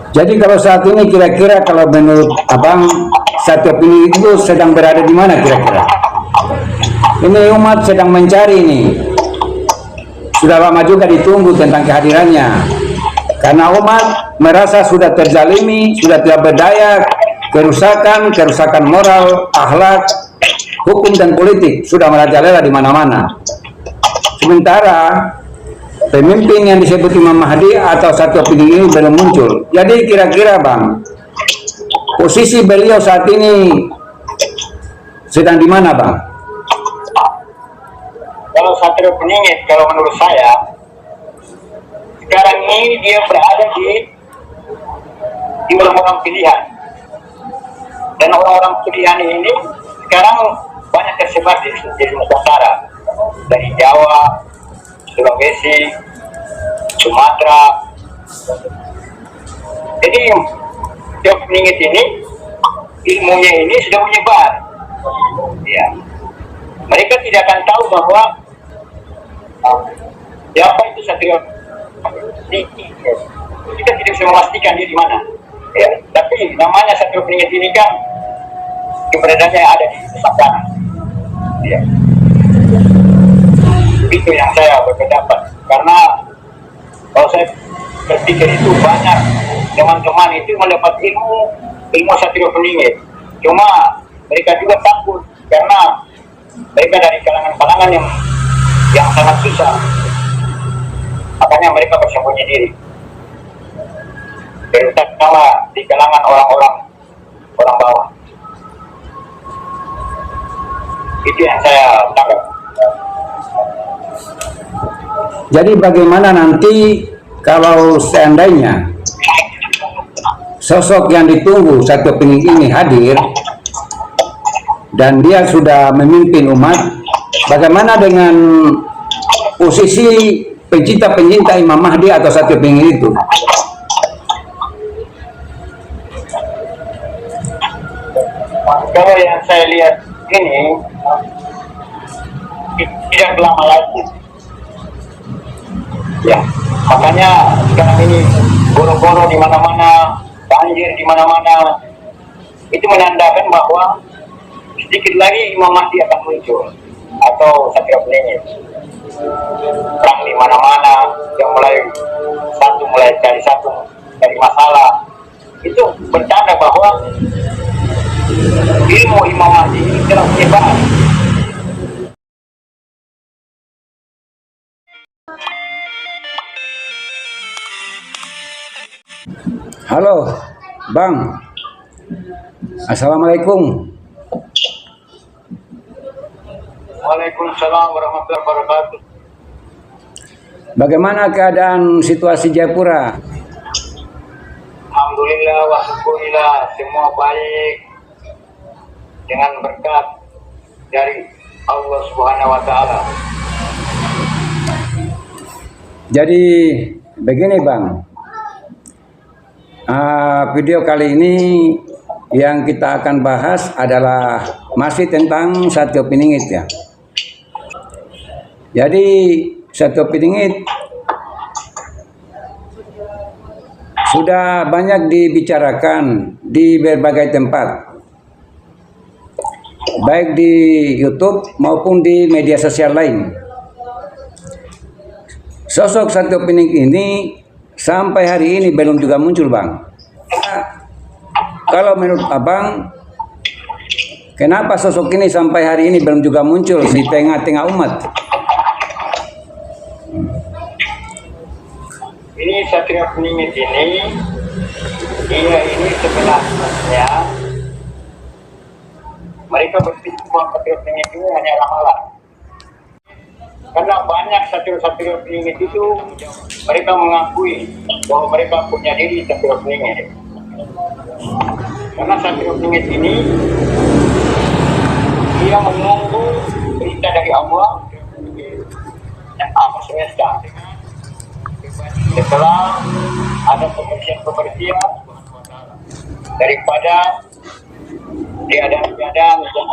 Jadi kalau saat ini kira-kira kalau menurut Abang satu opini itu sedang berada di mana kira-kira? Ini umat sedang mencari ini. Sudah lama juga ditunggu tentang kehadirannya. Karena umat merasa sudah terzalimi, sudah tidak berdaya, kerusakan moral, akhlak, hukum dan politik sudah merajalela di mana-mana. Sementara pemimpin yang disebut Imam Mahdi atau satu opini ini belum muncul. Jadi kira-kira Bang, posisi beliau saat ini sedang di mana Bang? Kalau Satrio Peningit, kalau menurut saya, sekarang ini dia berada di orang-orang pilihan. Dan orang-orang pilihan ini sekarang banyak tersebar di Nusantara. Dari Jawa, Sulawesi, Sumatera. Jadi Satrio Peningit ini, ilmunya ini sudah menyebar. Ya. Mereka tidak akan tahu bahwa siapa itu Satrio Peningit. Kita tidak bisa memastikan dia di mana. Ya, tapi namanya Satrio Peningit ini kan keberadaannya ada di Nusantara. Ya. Itu yang saya berpendapat. Karena kalau saya berpikir itu banyak teman-teman itu mendapat ilmu Satrio Peningit. Cuma mereka juga takut karena mereka dari kalangan-kalangan yang sangat susah. Makanya mereka bersembunyi diri. Terutama di kalangan orang bawah. Itu yang saya tangkap. Jadi bagaimana nanti kalau seandainya sosok yang ditunggu satu opini ini hadir dan dia sudah memimpin umat, bagaimana dengan posisi pencinta Imam Mahdi atau satu opini itu? Kalau yang saya lihat ini tidak lama lagi. Ya, makanya sekarang ini goro-goro di mana-mana, banjir di mana-mana. Itu menandakan bahwa sedikit lagi Imam Mahdi akan muncul atau Satrio Peningit. Perang di mana-mana yang mulai cari masalah. Itu bertanda bahwa ilmu Imam Mahdi ini telah menyebar. Halo, Bang. Assalamualaikum. Waalaikumsalam warahmatullahi wabarakatuh. Bagaimana keadaan situasi Jayapura? Alhamdulillah wa syukurillah, semua baik dengan berkat dari Allah Subhanahu wa taala. Jadi begini Bang, video kali ini yang kita akan bahas adalah masih tentang Satrio Peningit ya. Jadi Satrio Peningit sudah banyak dibicarakan di berbagai tempat, baik di YouTube maupun di media sosial lain. Sosok Satrio Peningit ini sampai hari ini belum juga muncul Bang. Kalau menurut Abang, kenapa sosok ini sampai hari ini belum juga muncul di tengah-tengah umat? Ini Satrio Peningit ini, dia ini sebenarnya mereka berpikir bahwa Satrio Peningit ini hanya ramalan. Karena banyak Satrio Peningit itu mereka mengakui bahwa mereka punya diri Satrio Peningit. Karena Satrio Peningit ini dia menunggu perintah dari Allah dan alam semesta. Setelah ada pembersihan daripada keadaan-keadaan yang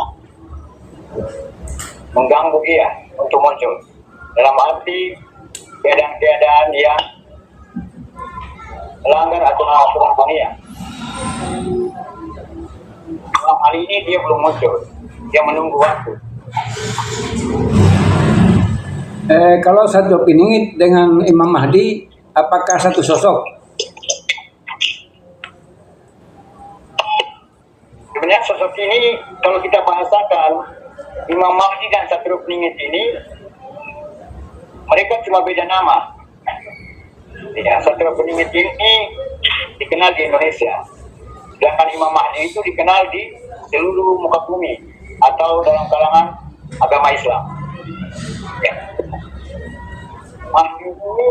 mengganggu dia untuk muncul. Dalam arti keadaan-keadaan yang melanggar aturan-aturan dunia. Dalam hal ini dia belum muncul, dia menunggu waktu. Kalau satu piningit dengan Imam Mahdi, apakah satu sosok? Sebenarnya sosok ini kalau kita bahasakan Imam Mahdi dan Satrio Peningit ini mereka cuma beda nama. Ya, Satrio Peningit ini dikenal di Indonesia, sedangkan Imam Mahdi itu dikenal di seluruh muka bumi atau dalam kalangan agama Islam. Ya. Mahdi ini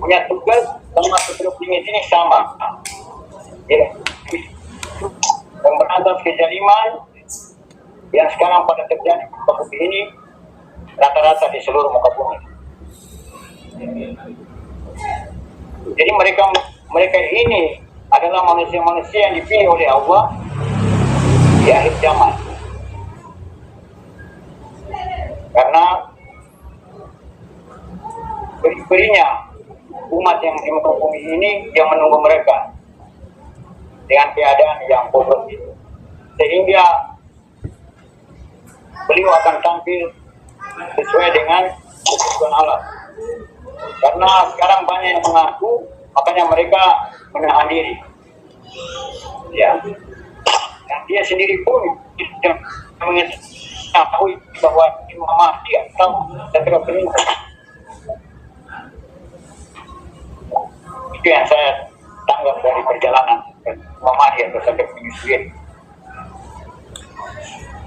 punya tugas sama Satrio Peningit ini sama. Ya. Memberantas kezaliman yang sekarang pada terjadi di muka bumi ini rata-rata di seluruh muka bumi. Jadi mereka ini adalah manusia-manusia yang dipilih oleh Allah di akhir zaman. Karena beri-berinya umat yang di muka bumi ini yang menunggu mereka dengan keadaan yang bobrok itu, sehingga beliau akan tampil sesuai dengan kebutuhan Allah. Karena sekarang banyak yang mengaku, makanya mereka menahan diri. Ya, dan dia sendiri pun tidak mengetahui bahwa Imam Mahdi atau Satrio Peningit. Itu yang saya tanggap dari perjalanan Imam Mahdi atau Satrio Peningit.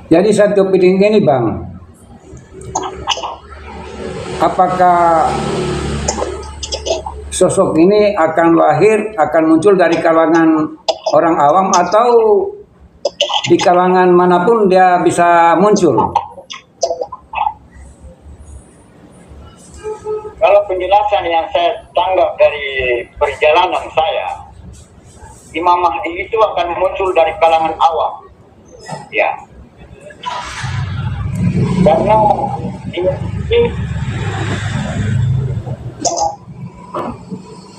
Jadi Satrio Peningit ini Bang, apakah sosok ini akan lahir, akan muncul dari kalangan orang awam atau di kalangan manapun dia bisa muncul? Kalau penjelasan yang saya tanggap dari perjalanan saya, Imam Mahdi itu akan muncul dari kalangan awam. Ya. Karena ini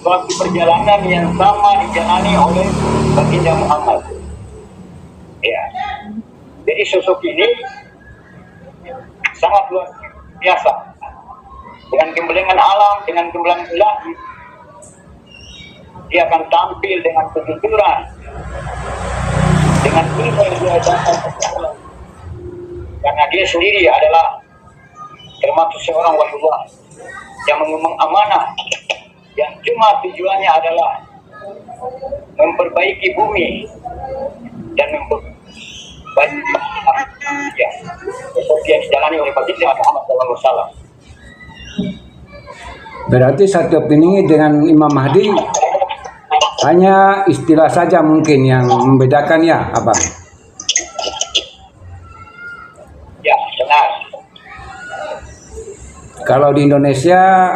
suatu perjalanan yang sama dijalani oleh baginda Muhammad. Ya. Jadi sosok ini sangat luar biasa. Dengan gembelengan alam, dengan gembelengan ilahi, dia akan tampil dengan kejujuran, dengan ilmu yang dia dapatkan. Karena dia sendiri adalah termasuk seorang waliullah yang mengumum amanah, yang cuma tujuannya adalah memperbaiki bumi dan memperbaiki ya, seperti yang dijalani oleh baginda Muhammad SAW. Berarti Satrio Peningit dengan Imam Mahdi hanya istilah saja mungkin yang membedakan ya, Abang? Ya, benar. Kalau di Indonesia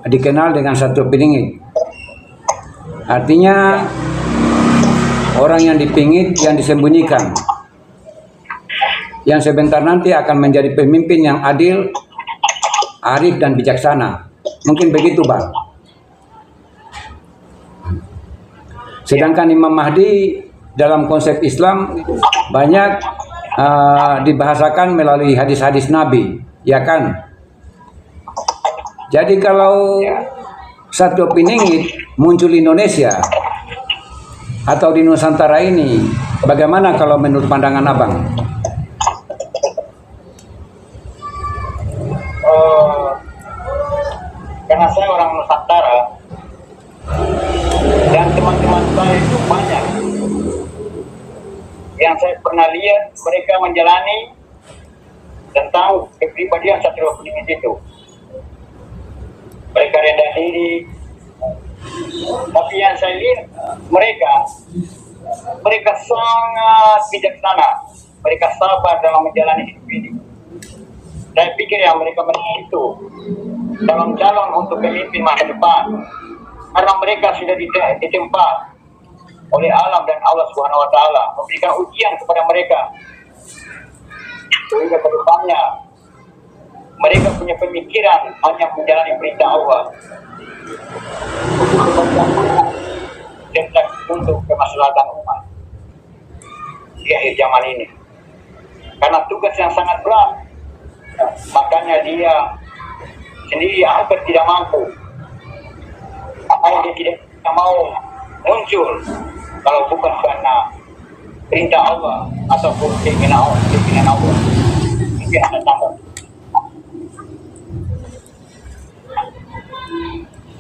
dikenal dengan Satrio Peningit. Artinya orang yang dipingit, yang disembunyikan, yang sebentar nanti akan menjadi pemimpin yang adil, arif dan bijaksana. Mungkin begitu Bang. Sedangkan Imam Mahdi dalam konsep Islam banyak dibahasakan melalui hadis-hadis Nabi, ya kan? Jadi kalau Satrio Peningit muncul di Indonesia atau di Nusantara ini, bagaimana kalau menurut pandangan Abang? Karena saya orang Nusantara dan teman-teman saya itu banyak yang saya pernah lihat mereka menjalani tentang kepribadian Satrio Peningit itu. Mereka rendah diri, tapi yang saya lihat mereka sangat bijaksana, mereka sabar dalam menjalani hidup ini. Saya pikir yang mereka itu dalam calon untuk pemimpin masa depan, karena mereka sudah ditempa oleh alam dan Allah Subhanahu Wa Taala memberikan ujian kepada mereka, sehingga kedepannya mereka punya pemikiran hanya menjalani perintah Allah cerdas untuk kemaslahatan umat di akhir zaman ini. Karena tugas yang sangat berat, makanya dia sendiri hampir tidak mampu. Makanya dia tidak mau muncul kalau bukan karena perintah Allah ataupun keinginan Allah. Mungkin ada tambah.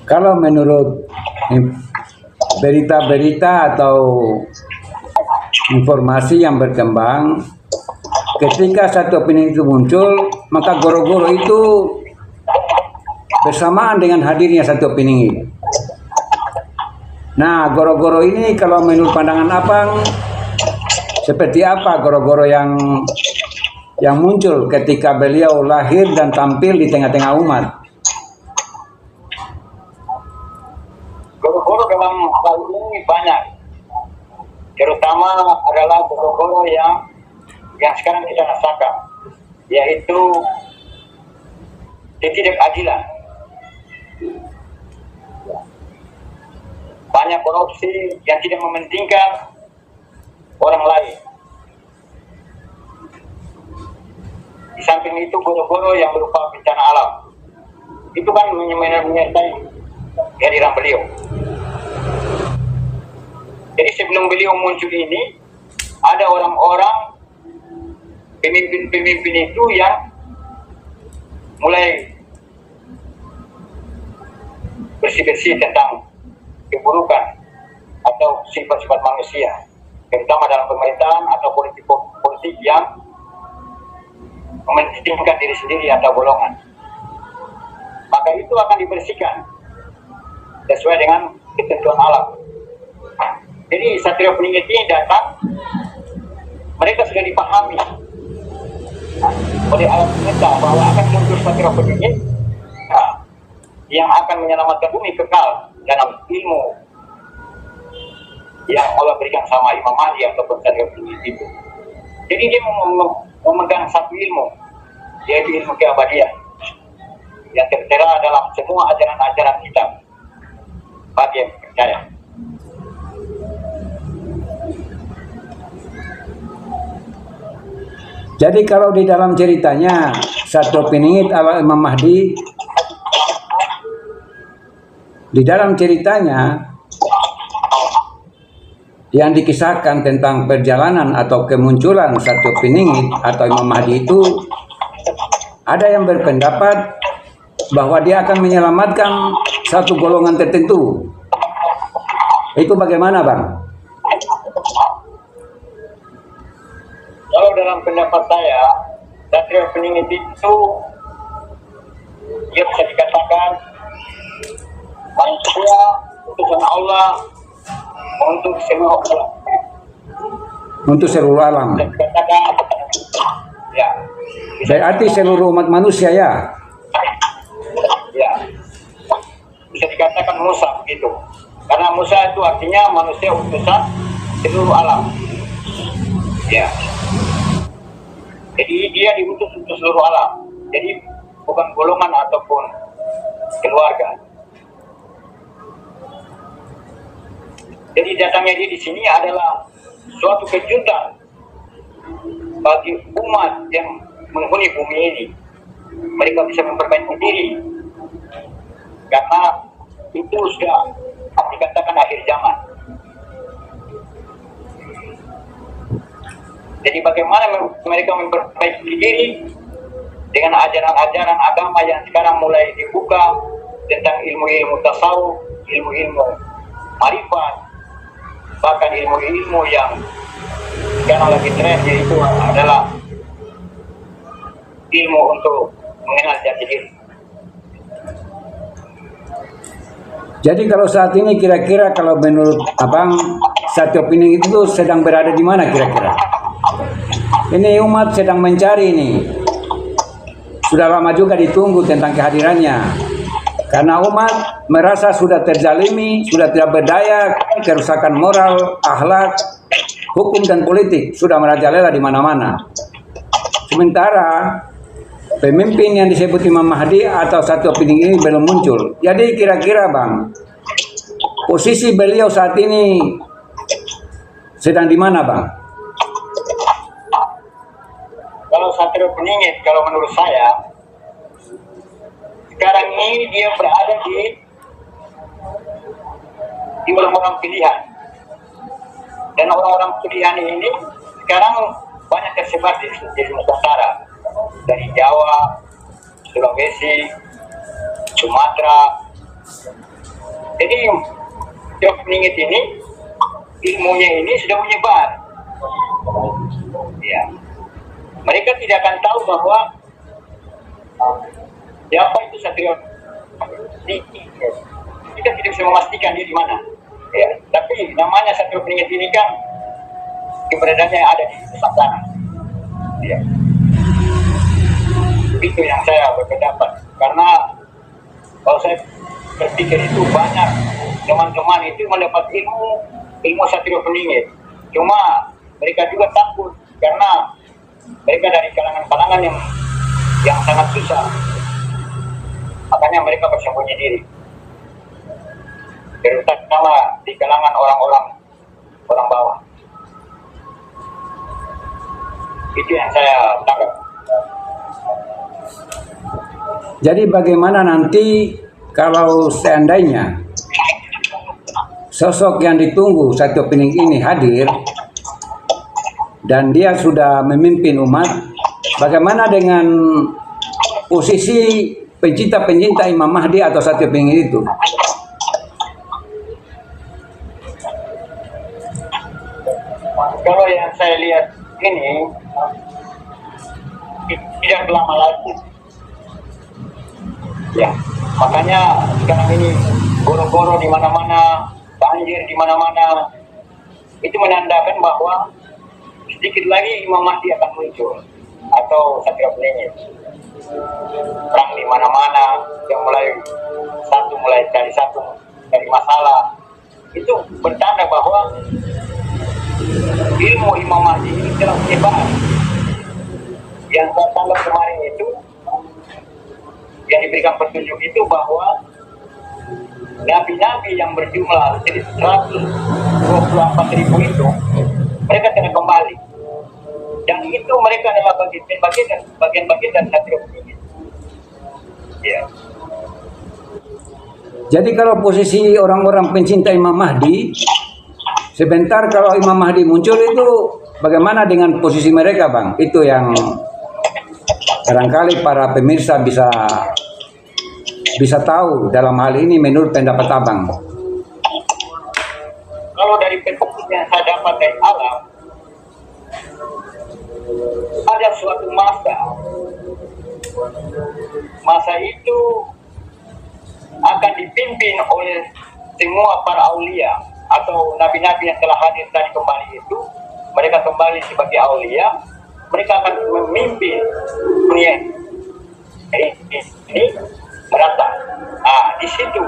Kalau menurut berita-berita atau informasi yang berkembang, ketika satu opini itu muncul, maka goro-goro itu bersamaan dengan hadirnya satu opini. Nah, goro-goro ini kalau menurut pandangan Abang, seperti apa goro-goro yang muncul ketika beliau lahir dan tampil di tengah-tengah umat? Guru-guru dalam hal ini banyak, terutama adalah guru-guru yang sekarang kita rasakan, yaitu ketidakadilan, banyak korupsi yang tidak mementingkan orang lain. Di samping itu guru-guru yang berupa bencana alam, itu kan menyertai kehadiran beliau. Jadi sebelum beliau muncul ini, ada orang-orang pemimpin itu yang mulai bersih-bersih tentang keburukan atau sifat-sifat manusia, terutama dalam pemerintahan atau politik yang mementingkan diri sendiri atau golongan. Maka itu akan dibersihkan sesuai dengan ketentuan alam. Jadi Satria Peningit ini datang, mereka sudah dipahami oleh alam semesta bahwa akan muncul Satria Peningit yang akan menyelamatkan bumi kekal dalam ilmu yang Allah berikan sama Imam Mahdi ataupun Satria Peningit itu. Jadi dia memegang satu ilmu, yaitu ilmu keabadian yang tertera dalam semua ajaran-ajaran kita bagi yang percaya. Jadi kalau di dalam ceritanya Satria Peningit ala Imam Mahdi, di dalam ceritanya yang dikisahkan tentang perjalanan atau kemunculan Satria Peningit atau Imam Mahdi itu, ada yang berpendapat bahwa dia akan menyelamatkan satu golongan tertentu. Itu bagaimana, Bang? Kalau dalam pendapat saya, Satria Peningit itu dia bisa dikatakan manusia utusan Allah untuk seluruh alam. Untuk seluruh alam. Bisa dikatakan, ya. Berarti seluruh umat manusia ya? Ya. Bisa dikatakan Musa begitu. Karena Musa itu artinya manusia utusan seluruh alam. Ya. Jadi dia diutus untuk seluruh alam. Jadi bukan golongan ataupun keluarga. Jadi datangnya dia di sini adalah suatu kejutan bagi umat yang menghuni bumi ini. Mereka bisa memperbaiki diri karena itu sudah dikatakan akhir zaman. Jadi bagaimana mereka memperbaiki diri dengan ajaran-ajaran agama yang sekarang mulai dibuka tentang ilmu-ilmu tasawuf, ilmu-ilmu marifat, bahkan ilmu-ilmu yang sekarang lagi tren, yaitu adalah ilmu untuk mengenal jati diri. Jadi kalau saat ini kira-kira kalau menurut Abang, Satria Peningit itu sedang berada di mana kira-kira? Ini umat sedang mencari ini. Sudah lama juga ditunggu tentang kehadirannya. Karena umat merasa sudah terzalimi, sudah tidak berdaya, kerusakan moral, akhlak, hukum dan politik sudah merajalela di mana-mana. Sementara pemimpin yang disebut Imam Mahdi atau satu opini ini belum muncul. Jadi kira-kira Bang, posisi beliau saat ini sedang di mana Bang? Kalau Satrio Peningit, kalau menurut saya, sekarang ini dia berada di orang-orang pilihan. Dan orang-orang pilihan ini sekarang banyak tersebar di Nusantara. Dari Jawa, Sulawesi, Sumatera. Jadi Satrio Peningit ini, ilmunya ini sudah menyebar. Ya. Mereka tidak akan tahu bahwa siapa itu Satrio Peningit. Kita tidak bisa memastikan dia di mana. Ya, tapi namanya Satrio Peningit ini kan keberadaannya ada di Nusantara. Ya. Itu yang saya berpendapat. Karena kalau saya berpikir itu banyak teman-teman itu mendapat ilmu Satrio Peningit. Cuma mereka juga takut karena mereka dari kalangan-kalangan yang sangat susah. Makanya mereka bersembunyi diri. Terutama di kalangan orang bawah. Itu yang saya tangkap. Jadi bagaimana nanti kalau seandainya sosok yang ditunggu Satrio Peningit ini hadir dan dia sudah memimpin umat, bagaimana dengan posisi pencinta-pencinta Imam Mahdi atau Satrio Peningit itu? Kalau yang saya lihat ini tidak lama lagi. Ya, makanya sekarang ini goro-goro di mana-mana, banjir di mana-mana. Itu menandakan bahwa sedikit lagi Imam Mahdi akan muncul atau Satrio Peningit. Perang di mana-mana, yang mulai cari masalah. Itu bertanda bahwa ilmu Imam Mahdi ini telah menyebar. Yang saya tangkap kemarin itu, yang diberikan petunjuk itu bahwa nabi-nabi yang berjumlah 124.000 itu, mereka telah kembali. Dan itu mereka adalah bagian-bagian dari Satrio Peningit. Ya. Jadi kalau posisi orang-orang pencinta Imam Mahdi, sebentar kalau Imam Mahdi muncul itu bagaimana dengan posisi mereka Bang? Itu yang barangkali para pemirsa bisa tahu dalam hal ini menurut pendapat Abang. Kalau dari petunjuk yang saya dapat dari alam, ada suatu masa itu akan dipimpin oleh semua para aulia atau nabi-nabi yang telah hadir tadi kembali itu. Mereka kembali sebagai aulia, mereka akan memimpin dunia ini merata. Di situ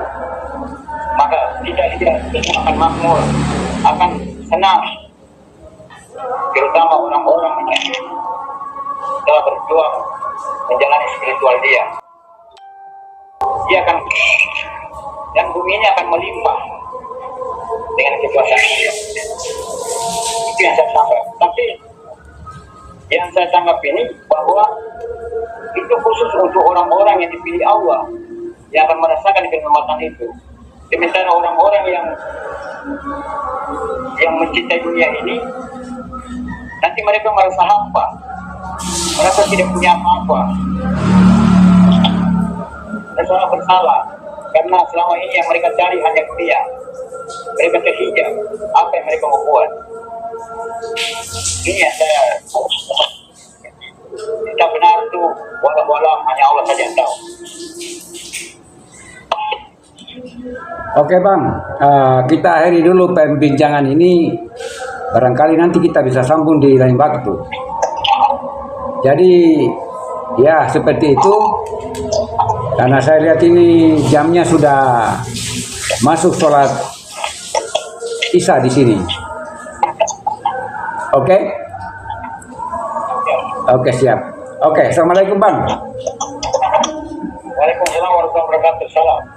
maka tidak akan makmur, akan senang, terutama orang-orang yang telah berjuang menjalani spiritual dia akan, dan bumi ini akan melimpah dengan kekuasaan dia. Itu yang saya tangkap. Tapi yang saya tangkap ini bahwa itu khusus untuk orang-orang yang dipilih Allah yang akan merasakan kenikmatan itu. Sementara orang-orang yang mencintai dunia ini, nanti mereka merasa hampa, merasa tidak punya apa-apa, merasa bersalah karena selama ini yang mereka cari hanya dunia. Mereka terhijab apa yang mereka mau buat. Ini yang saya kita benar itu walau hanya Allah saja yang tahu. Oke Bang, kita akhiri dulu pembincangan ini. Barangkali nanti kita bisa sambung di lain waktu. Jadi ya seperti itu. Karena saya lihat ini jamnya sudah masuk sholat Isya di sini. Oke? Oke siap. Oke, assalamualaikum Bang. Salam.